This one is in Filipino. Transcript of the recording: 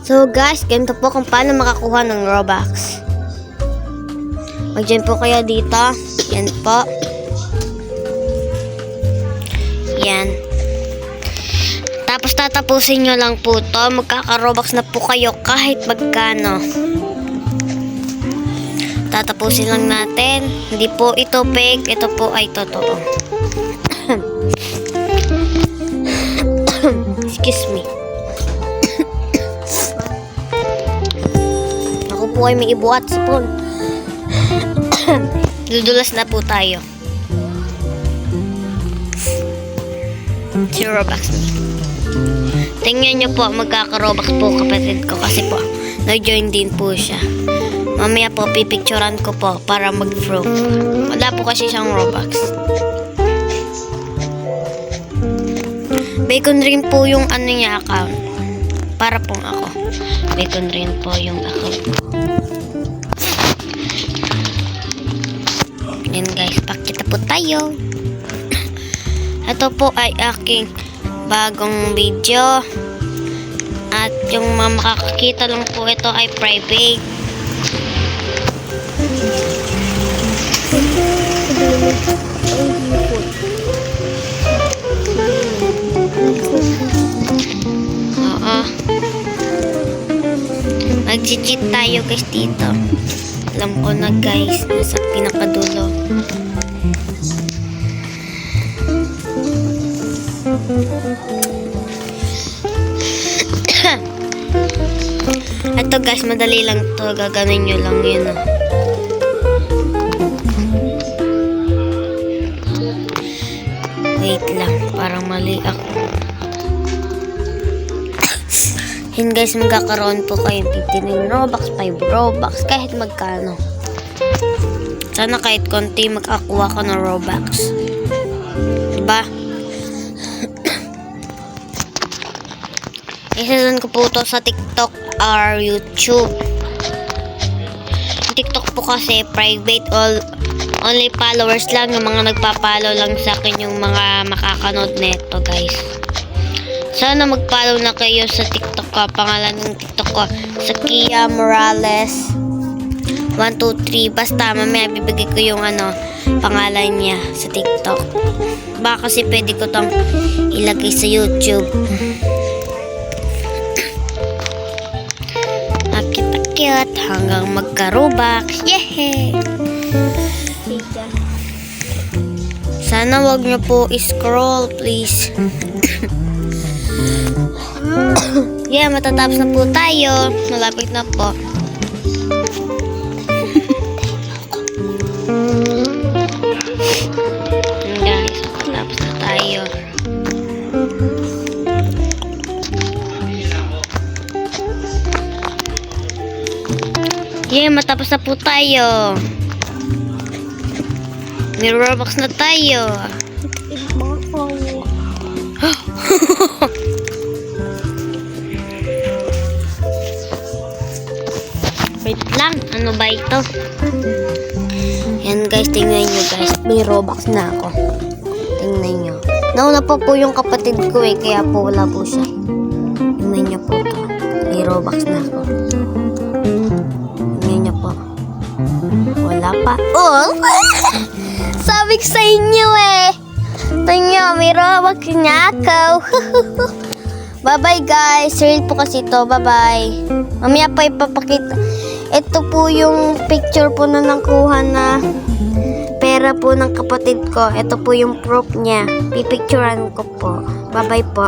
So guys, ganito po kung paano makakuha ng Robux. Mag-join po kayo dito. Yan po. Yan. Tapos tatapusin nyo lang po to. Magkaka-Robux na po kayo kahit magkano. Tatapusin lang natin. Hindi po ito fake. Ito po ay totoo. Excuse me. Ako po ay may ibuat sipon. Dudulas na po tayo. Si Robux. Tingnan nyo po, magkaka-Robux po kapatid ko kasi po nag-join din po siya. Mamaya po pipicturan ko po para mag-proof. Wala po kasi siyang Robux. Bacon rin po yung ano niya account. Para pong ako. Bacon rin po yung account ko. Yan guys, pakita po tayo. Ito po ay aking bagong video. At yung makakakita lang po ito ay private. Oo. Mag-cheat tayo guys dito. Alam ko na guys, nasa pinakadulo. Ito guys, madali lang to. Gaganin nyo lang yun. Wait lang, parang mali ako. Yun guys, magkakaroon po kayo 15 Robux, 5 Robux, kahit magkano. Sana kahit konti makakuha ko ng Robux. Diba? Isasan ko po to sa TikTok or YouTube. TikTok po kasi private, only followers lang, yung mga nagpa-follow lang sa akin yung mga makakanood neto guys. Sana mag-follow na kayo sa TikTok ko. Pangalan ng TikTok ko, Sakia Morales 123. Basta mamaya bibigay ko yung pangalan niya sa TikTok. Baka kasi pwede ko tong ilagay sa YouTube. Cute hanggang magka-Robux. Yehey! Sana wag nyo po i-scroll please. Yeah, matatapos na po tayo. Malapit na po. Guys, matatapos na tayo. Yeah, matapos na po tayo. May Robux na tayo. Wait lang, ano ba ito? Yan guys, tingnan nyo guys. May Robux na ako. Tingnan nyo. Nauna pa po yung kapatid ko kaya po wala po siya. Tingnan nyo po to. May Robux na ako. Tingnan nyo po. Wala pa. Oh! Sabi ko sa inyo Tingnan, may Robux na ako. Bye-bye guys. Real po kasi ito. Bye-bye. Mamaya pa ipapakita. Ito po yung picture po na nakuha na pera po ng kapatid ko. Ito po yung proof niya. Pipicturean ko po. Bye-bye po.